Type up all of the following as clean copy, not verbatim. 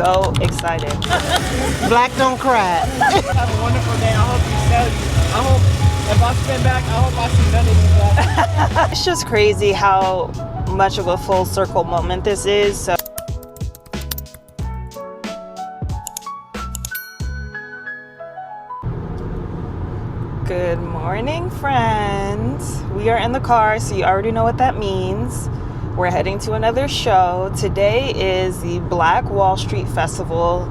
so excited. Black don't cry. Have a wonderful day. I hope you sell. I hope if I spin back, I hope I see none of you guys. It's just crazy how much of a full circle moment this is. So good morning, friends. We are in the car, so you already know what that means. We're heading to another show. Today is the Black Wall Street Festival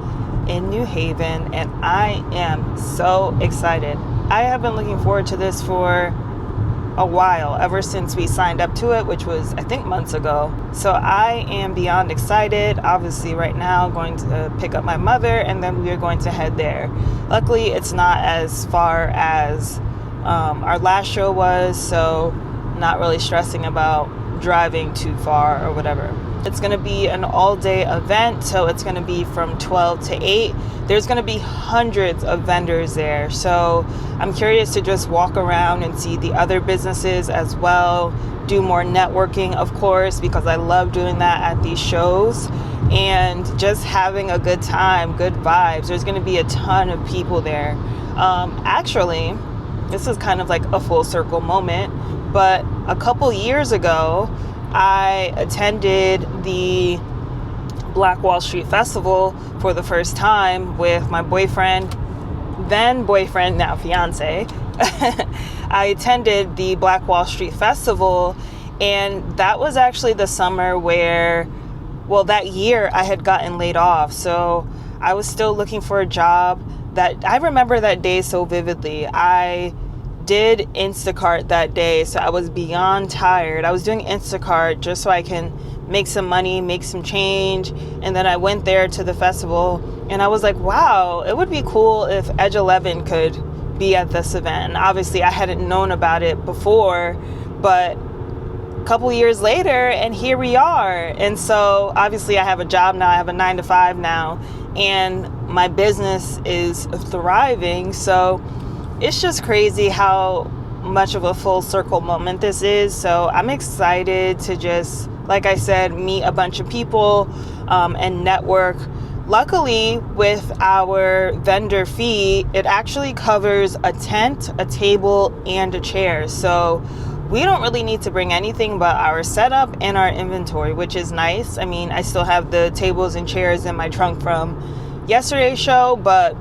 in New Haven, and I am so excited. I have been looking forward to this for a while, ever since we signed up to it, which was, I think, months ago. So I am beyond excited. Obviously, right now, going to pick up my mother, and then we are going to head there. Luckily, it's not as far as our last show was, so not really stressing about driving too far or whatever. It's going to be an all-day event, so it's going to be from 12 to 8. There's going to be hundreds of vendors there, so I'm curious to just walk around and see the other businesses as well, do more networking, of course, because I love doing that at these shows, and just having a good time, good vibes. There's going to be a ton of people there. Actually, this is kind of like a full circle moment, but a couple years ago, I attended the Black Wall Street Festival for the first time with my boyfriend, then boyfriend, now fiance. I attended the Black Wall Street Festival, and that was actually the summer where, well, that year I had gotten laid off, so I was still looking for a job. That I remember that day so vividly. I did Instacart that day, so I was beyond tired. I was doing Instacart just so I can make some money, make some change, and then I went there to the festival, and I was like, wow, it would be cool if Edge 11 could be at this event. And obviously I hadn't known about it before, but a couple years later, and here we are. And so obviously I have a job now. I have a 9-to-5 now, and my business is thriving. So it's just crazy how much of a full circle moment this is. So I'm excited to just, like I said, meet a bunch of people and network. Luckily, with our vendor fee, it actually covers a tent, a table, and a chair. So we don't really need to bring anything but our setup and our inventory, which is nice. I mean, I still have the tables and chairs in my trunk from yesterday's show, but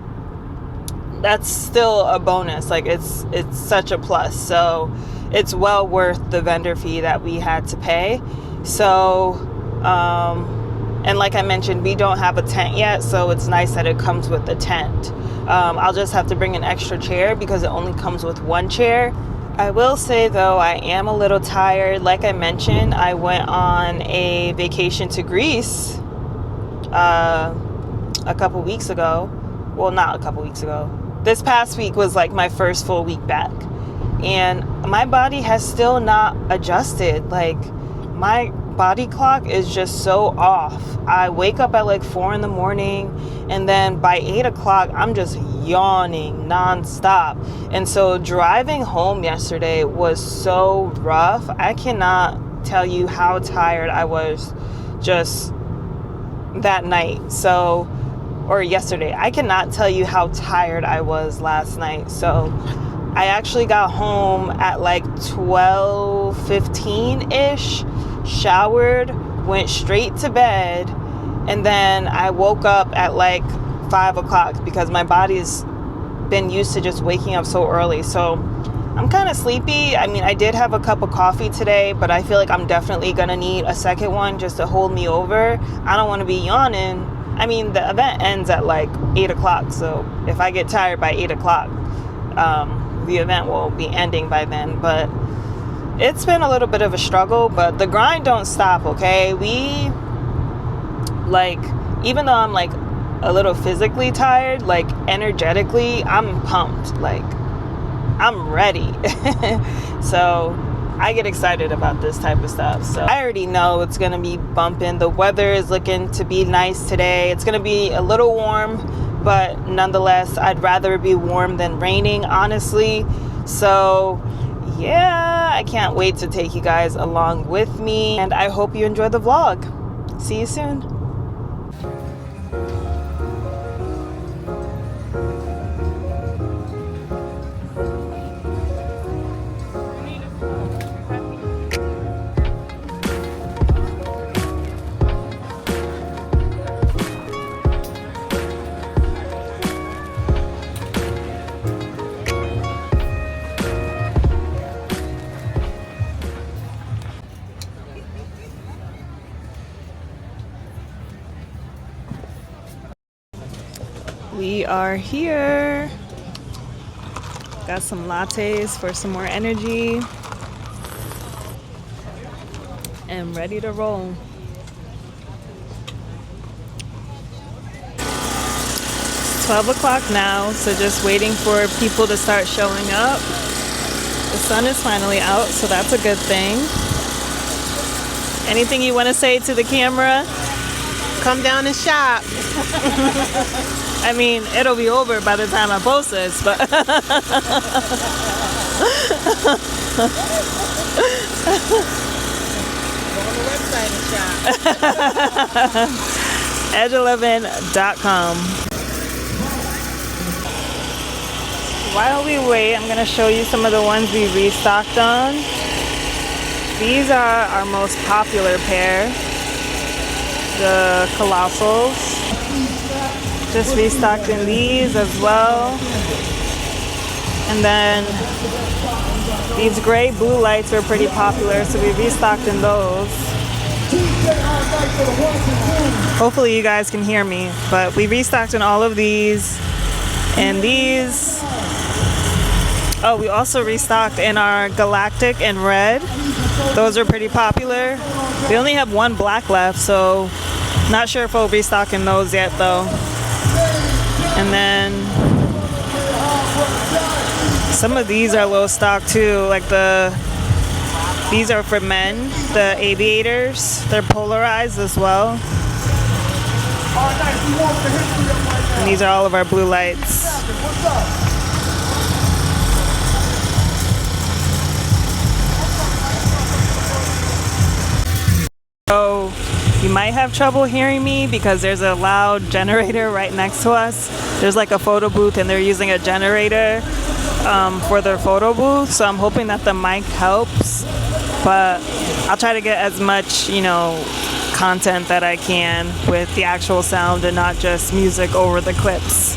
that's still a bonus. Like it's such a plus. So it's well worth the vendor fee that we had to pay. So, and like I mentioned, we don't have a tent yet, so it's nice that it comes with a tent. I'll just have to bring an extra chair because it only comes with one chair. I will say though, I am a little tired. Like I mentioned, I went on a vacation to Greece a couple weeks ago. Well, not a couple weeks ago. This past week was like my first full week back, and my body has still not adjusted. Like my body clock is just so off. I wake up at like 4 a.m, and then by 8 o'clock I'm just yawning nonstop. And so driving home yesterday was so rough. I cannot tell you how tired I was just that night. Or yesterday. I cannot tell you how tired I was last night. So I actually got home at like 12:15-ish, showered, went straight to bed, and then I woke up at like 5 o'clock because my body's been used to just waking up so early. So I'm kind of sleepy. I mean, I did have a cup of coffee today, but I feel like I'm definitely gonna need a second one just to hold me over. I don't want to be yawning. I mean, the event ends at like 8 o'clock, so if I get tired by 8 o'clock, the event will be ending by then. But it's been a little bit of a struggle, but the grind don't stop, okay? We, like, even though I'm like a little physically tired, like energetically, I'm pumped. Like, I'm ready. So I get excited about this type of stuff. So I already know it's going to be bumping. The weather is looking to be nice today. It's going to be a little warm, but nonetheless, I'd rather it be warm than raining, honestly. So yeah, I can't wait to take you guys along with me, and I hope you enjoy the vlog. See you soon. We are here. Got some lattes for some more energy. And ready to roll. It's 12 o'clock now, so just waiting for people to start showing up. The sun is finally out, so that's a good thing. Anything you want to say to the camera? Come down and shop. I mean, it'll be over by the time I post this, but Go on the website and shop. edge11.com. While we wait, I'm going to show you some of the ones we restocked on. These are our most popular pair, the Colossals. Just restocked in these as well. And then these gray blue lights were pretty popular, so we restocked in those. Hopefully you guys can hear me, but we restocked in all of these and these. Oh, we also restocked in our Galactic and Red. Those are pretty popular. We only have one black left, so not sure if we'll restock in those yet though. And then some of these are low stock too, like these are for men, the aviators. They're polarized as well. And these are all of our blue lights. So you might have trouble hearing me because there's a loud generator right next to us. There's like a photo booth and they're using a generator for their photo booth. So I'm hoping that the mic helps, but I'll try to get as much, content that I can with the actual sound and not just music over the clips.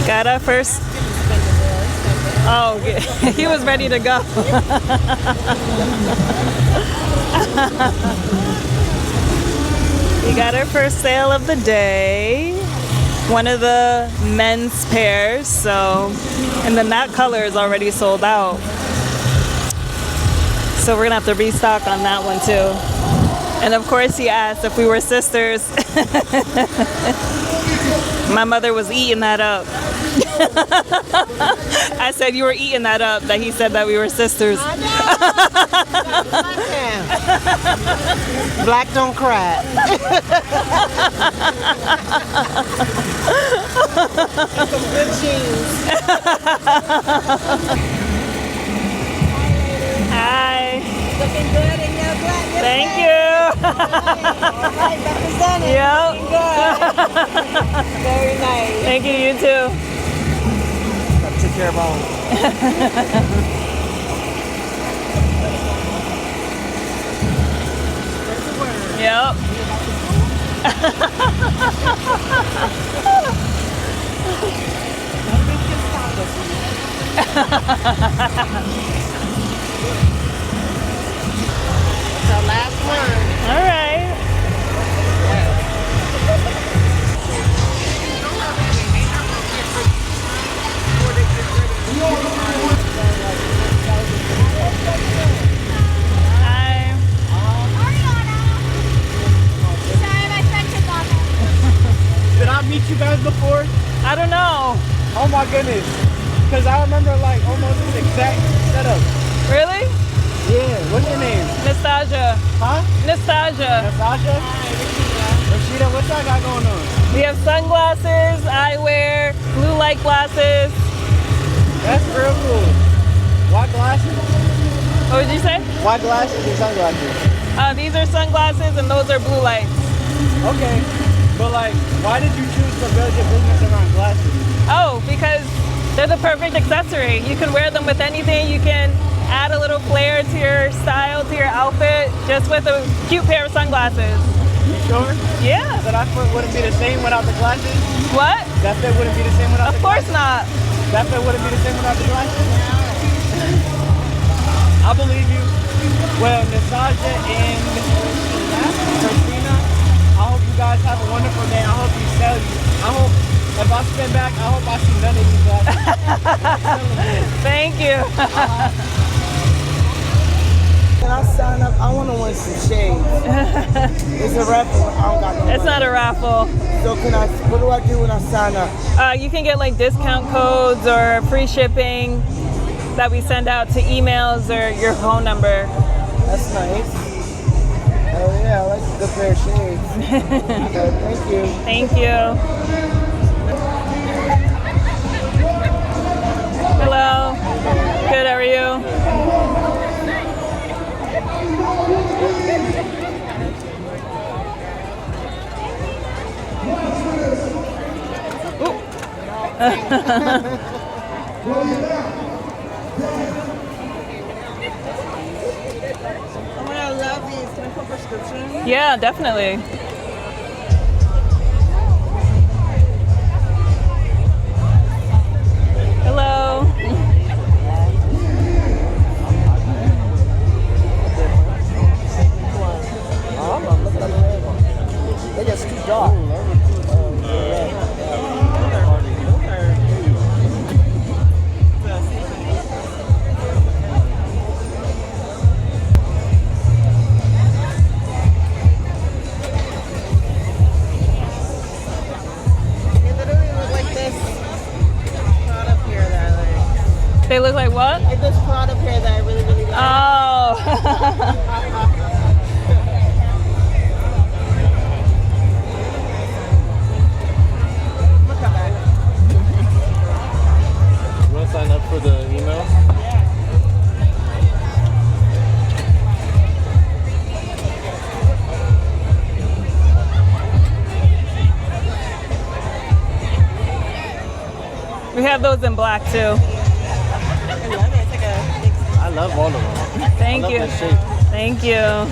Got our first. Oh, he was ready to go. We got our first sale of the day. One of the men's pairs, and then that color is already sold out. So we're gonna have to restock on that one too. And of course he asked if we were sisters. My mother was eating that up. I said you were eating that up, that he said that we were sisters. Black don't cry. Some good jeans. Hi. Looking good in your black. Thank you. All right, represented. Yep. Looking good. Very nice. Thank you, you too. Gotta take care of all. Yep. That's our last one. All right. Hi. Sorry, my friend took off. Did I meet you guys before? I don't know. Oh my goodness. Because I remember like almost this exact setup. Really? Yeah, what's your name? Nastasia. Huh? Nastasia. Natasha? Rashida, what y'all got going on? We have sunglasses, eyewear, blue light glasses. That's real cool. Why glasses? What would you say? Why glasses and sunglasses? These are sunglasses and those are blue lights. Okay. But like, why did you choose to build your business around glasses? Oh, because they're the perfect accessory. You can wear them with anything. You can add a little flair to your style, to your outfit, just with a cute pair of sunglasses. You sure? Yeah. So that fit wouldn't be the same without the glasses? What? That fit wouldn't be the same without Of the course glasses? not. That fit wouldn't be the same without the glasses? I believe you. Well, Natasha and Christina. I hope you guys have a wonderful day. I hope you sell. I hope if I spin back, I hope I see none of you guys. Thank you. Can I sign up? I want to win some shades. It's a raffle. I don't got no It's money. not a raffle. So what do I do when I sign up? You can get like discount codes or free shipping that we send out to emails or your phone number. That's nice. Oh yeah, I like a good pair of shades. Thank you. Thank you. Hello. Good, how are you? Oh my God, I love these. Can I put prescription? Yeah, definitely. Hello. Oh, look at the red one. They just too dark. They literally look like this product here that I like. They look like what? Like this product here that I really, really like. Oh. Look at that. You want to sign up for the email? We have those in black too. I love it. It's like a big I love all of them. Thank I love you. that shape. Thank you.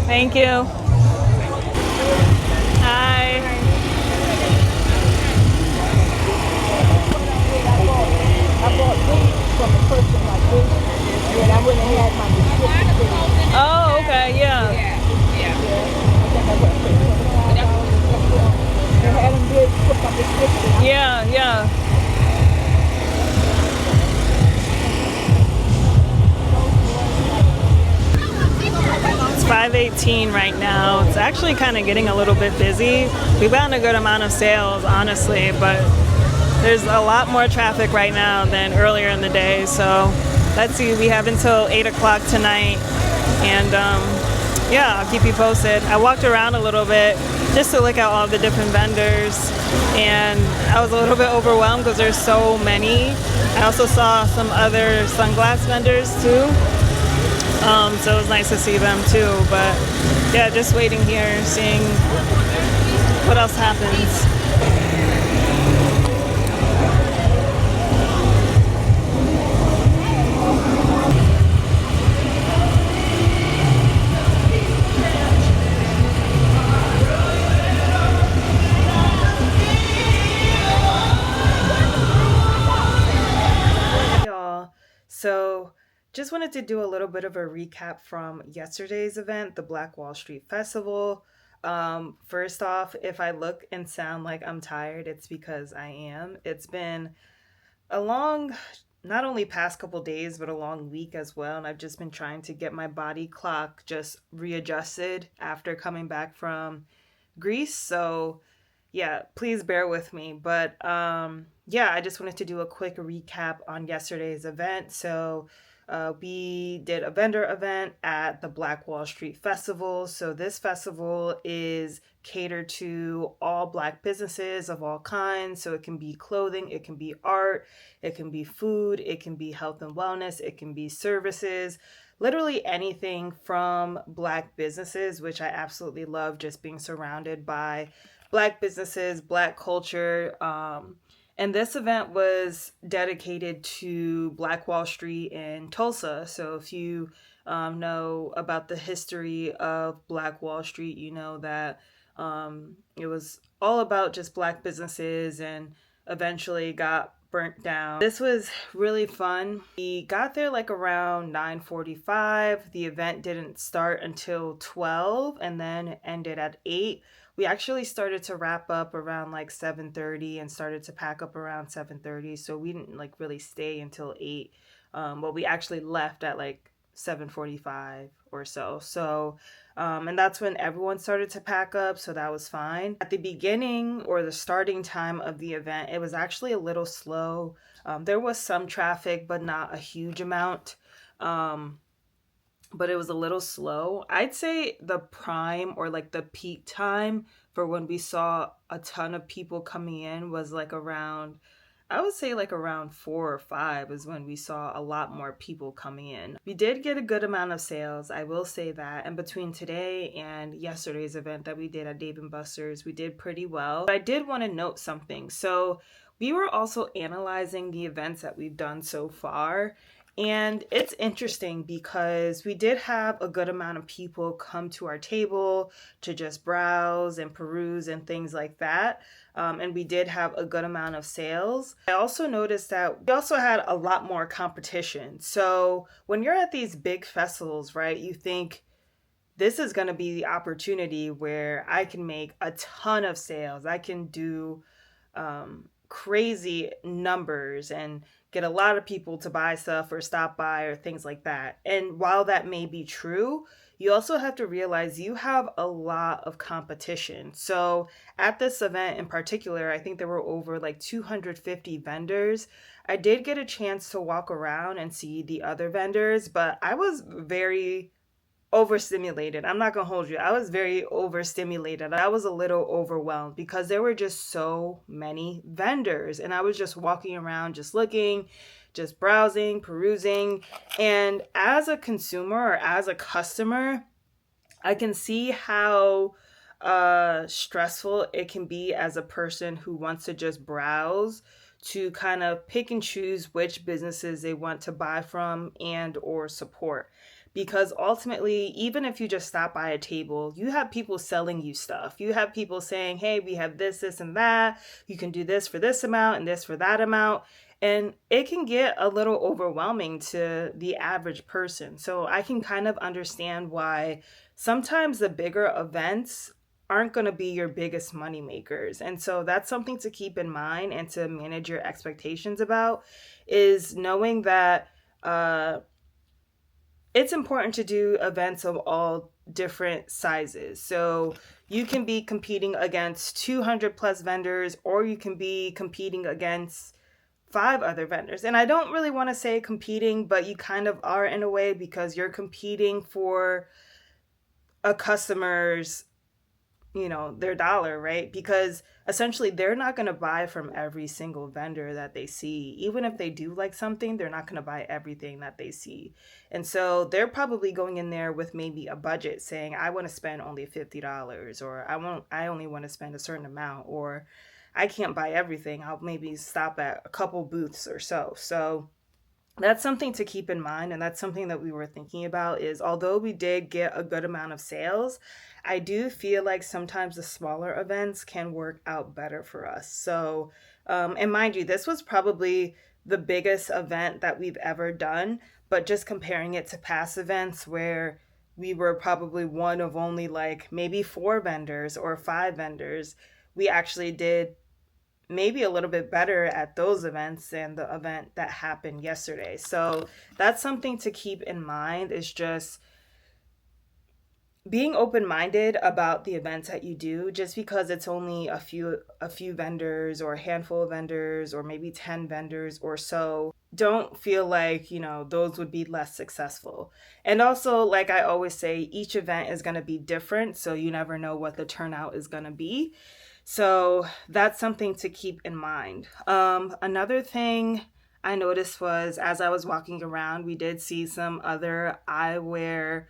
Thank you. Hi. I bought these from a person like this, and I wouldn't have had my prescription. Oh, okay, yeah. And had them did put my prescription. Yeah, yeah. It's 5:18 right now. It's actually kind of getting a little bit busy. We've gotten a good amount of sales, honestly, but there's a lot more traffic right now than earlier in the day. So let's see, we have until 8 o'clock tonight. And yeah, I'll keep you posted. I walked around a little bit just to look at all the different vendors. And I was a little bit overwhelmed because there's so many. I also saw some other sunglass vendors too. So it was nice to see them too. But yeah, just waiting here, seeing what else happens. So just wanted to do a little bit of a recap from yesterday's event, the Black Wall Street Festival. First off, if I look and sound like I'm tired, it's because I am. It's been a long, not only past couple days, but a long week as well. And I've just been trying to get my body clock just readjusted after coming back from Greece. So yeah, please bear with me. But yeah, I just wanted to do a quick recap on yesterday's event. So we did a vendor event at the Black Wall Street Festival. So this festival is catered to all Black businesses of all kinds. So it can be clothing, it can be art, it can be food, it can be health and wellness, it can be services, literally anything from Black businesses, which I absolutely love, just being surrounded by Black businesses, Black culture, And this event was dedicated to Black Wall Street in Tulsa. So if you know about the history of Black Wall Street, you know that it was all about just Black businesses and eventually got burnt down. This was really fun. We got there like around 9:45. The event didn't start until 12 and then ended at 8. We actually started to wrap up around like 7:30 and started to pack up around 7:30. So we didn't like really stay until 8. But we actually left at like 7:45 or so. And that's when everyone started to pack up, so that was fine. At the beginning or the starting time of the event, it was actually a little slow. There was some traffic, but not a huge amount. But it was a little slow. I'd say the prime or like the peak time for when we saw a ton of people coming in was like around, I would say like around 4 or 5 is when we saw a lot more people coming in. We did get a good amount of sales, I will say that. And between today and yesterday's event that we did at Dave & Buster's, we did pretty well. But I did want to note something. So we were also analyzing the events that we've done so far. And it's interesting because we did have a good amount of people come to our table to just browse and peruse and things like that. And we did have a good amount of sales. I also noticed that we also had a lot more competition. So when you're at these big festivals, right, you think this is going to be the opportunity where I can make a ton of sales. I can do crazy numbers and get a lot of people to buy stuff or stop by or things like that. And while that may be true, you also have to realize you have a lot of competition. So at this event in particular, I think there were over like 250 vendors. I did get a chance to walk around and see the other vendors, but I was very overstimulated. I'm not gonna hold you. I was very overstimulated. I was a little overwhelmed because there were just so many vendors and I was just walking around, just looking, just browsing, perusing. And as a consumer or as a customer, I can see how stressful it can be as a person who wants to just browse to kind of pick and choose which businesses they want to buy from and or support. Because ultimately, even if you just stop by a table, you have people selling you stuff. You have people saying, hey, we have this, this, and that. You can do this for this amount and this for that amount. And it can get a little overwhelming to the average person. So I can kind of understand why sometimes the bigger events aren't going to be your biggest money makers. And so that's something to keep in mind and to manage your expectations about, is knowing that it's important to do events of all different sizes. So you can be competing against 200 plus vendors, or you can be competing against 5 other vendors. And I don't really want to say competing, but you kind of are in a way, because you're competing for a customer's, their dollar, right? Because essentially they're not going to buy from every single vendor that they see. Even if they do like something, they're not going to buy everything that they see. And so they're probably going in there with maybe a budget saying, I want to spend only $50, or I only want to spend a certain amount, or I can't buy everything. I'll maybe stop at a couple booths or so. So that's something to keep in mind. And that's something that we were thinking about, is although we did get a good amount of sales, I do feel like sometimes the smaller events can work out better for us. So, and mind you, this was probably the biggest event that we've ever done, but just comparing it to past events where we were probably one of only like maybe 4 vendors or 5 vendors, we actually did maybe a little bit better at those events than the event that happened yesterday. So that's something to keep in mind, is just being open-minded about the events that you do. Just because it's only a few vendors or a handful of vendors or maybe 10 vendors or so, don't feel like, those would be less successful. And also, like I always say, each event is going to be different, so you never know what the turnout is going to be. So that's something to keep in mind. Another thing I noticed was, as I was walking around, we did see some other eyewear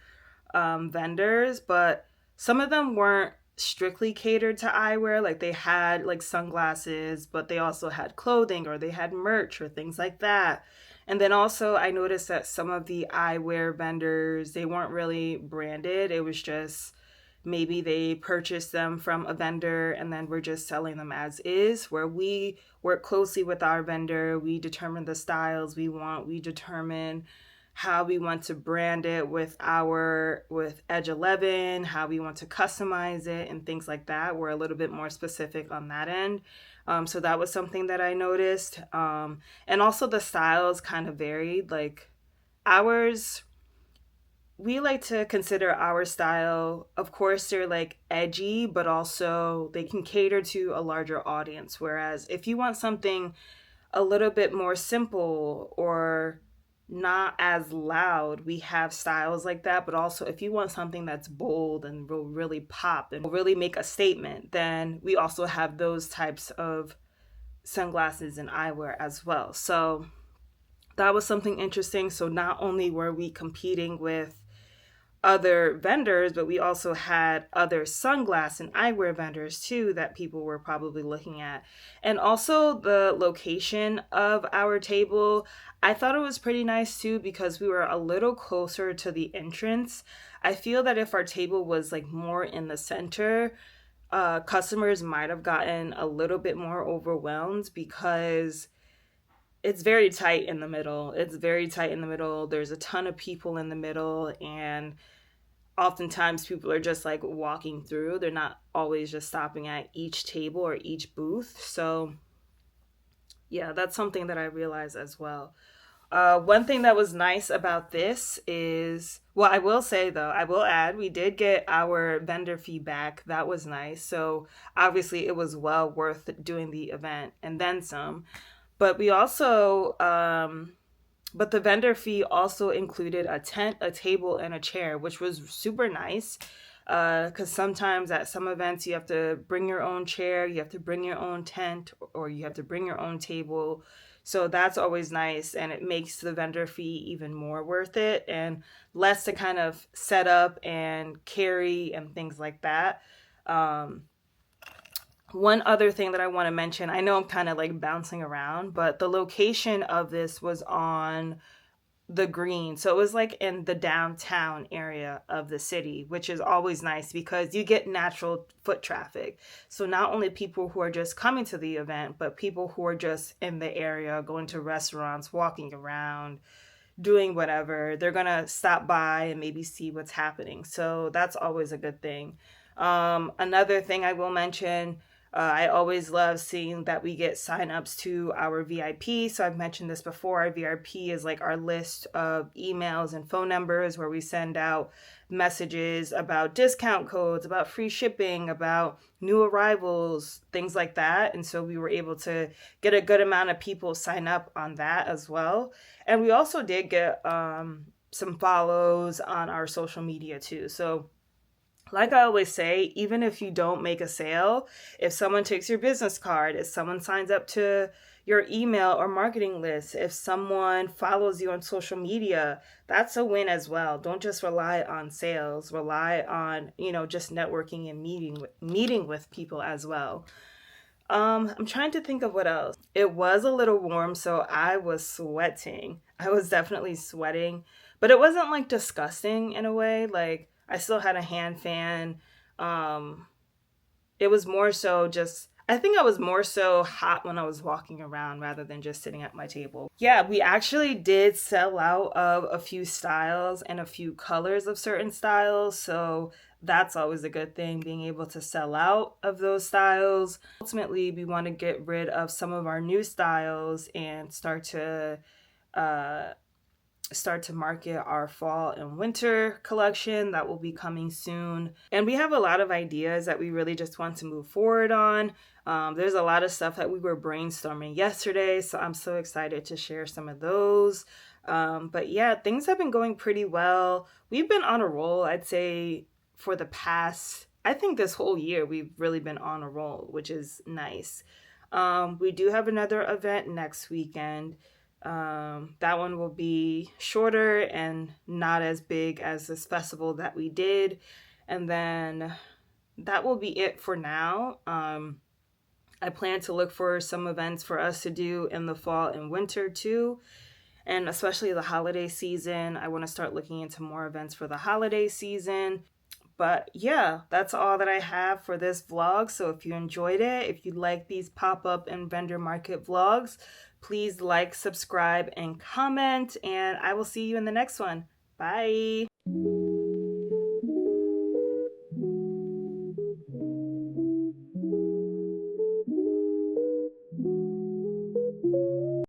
vendors, but some of them weren't strictly catered to eyewear. Like they had like sunglasses, but they also had clothing or they had merch or things like that. And then also I noticed that some of the eyewear vendors, they weren't really branded. It was just maybe they purchased them from a vendor and then we're just selling them as is, where we work closely with our vendor. We determine the styles we want. We determine how we want to brand it with Edge 11, how we want to customize it and things like that. We're a little bit more specific on that end. So that was something that I noticed. And also the styles kind of varied. Like ours, we like to consider our style, of course, they're like edgy, but also they can cater to a larger audience. Whereas if you want something a little bit more simple or not as loud, we have styles like that. But also, if you want something that's bold and will really pop and will really make a statement, then we also have those types of sunglasses and eyewear as well. So that was something interesting. So not only were we competing with other vendors, but we also had other sunglass and eyewear vendors too that people were probably looking at. And also the location of our table, I thought it was pretty nice too because we were a little closer to the entrance. I feel that if our table was like more in the center, customers might have gotten a little bit more overwhelmed because it's very tight in the middle. It's very tight in the middle. There's a ton of people in the middle, and oftentimes people are just like walking through. They're not always just stopping at each table or each booth. So, yeah, that's something that I realized as well. One thing that was nice about this is, well, I will say though, I will add, we did get our vendor feedback. That was nice. So obviously it was well worth doing the event and then some. But we also, but the vendor fee also included a tent, a table, and a chair, which was super nice. Because sometimes at some events you have to bring your own chair, you have to bring your own tent, or you have to bring your own table. So that's always nice, and it makes the vendor fee even more worth it and less to kind of set up and carry and things like that. One other thing that I want to mention, I know I'm kind of like bouncing around, but the location of this was on the green. So it was like in the downtown area of the city, which is always nice because you get natural foot traffic. So not only people who are just coming to the event, but people who are just in the area, going to restaurants, walking around, doing whatever, they're going to stop by and maybe see what's happening. So that's always a good thing. Another thing I will mention, I always love seeing that we get signups to our VIP. So I've mentioned this before. Our VIP is like our list of emails and phone numbers where we send out messages about discount codes, about free shipping, about new arrivals, things like that. And so we were able to get a good amount of people sign up on that as well. And we also did get some follows on our social media too. So like I always say, even if you don't make a sale, if someone takes your business card, if someone signs up to your email or marketing list, if someone follows you on social media, that's a win as well. Don't just rely on sales, rely on, just networking and meeting with people as well. I'm trying to think of what else. It was a little warm, so I was sweating. I was definitely sweating, but it wasn't like disgusting in a way. Like I still had a hand fan. It was more so I think I was more so hot when I was walking around rather than just sitting at my table. Yeah, we actually did sell out of a few styles and a few colors of certain styles. So that's always a good thing, being able to sell out of those styles. Ultimately, we want to get rid of some of our new styles and start to market our fall and winter collection that will be coming soon. And we have a lot of ideas that we really just want to move forward on. There's a lot of stuff that we were brainstorming yesterday, so I'm so excited to share some of those. But yeah, things have been going pretty well. We've been on a roll, I'd say, for the past, I think this whole year, we've really been on a roll, which is nice. We do have another event next weekend. That one will be shorter and not as big as this festival that we did. And then that will be it for now. I plan to look for some events for us to do in the fall and winter too. And especially the holiday season. I want to start looking into more events for the holiday season. But yeah, that's all that I have for this vlog. So if you enjoyed it, if you like these pop-up and vendor market vlogs, please like, subscribe, and comment. And I will see you in the next one. Bye.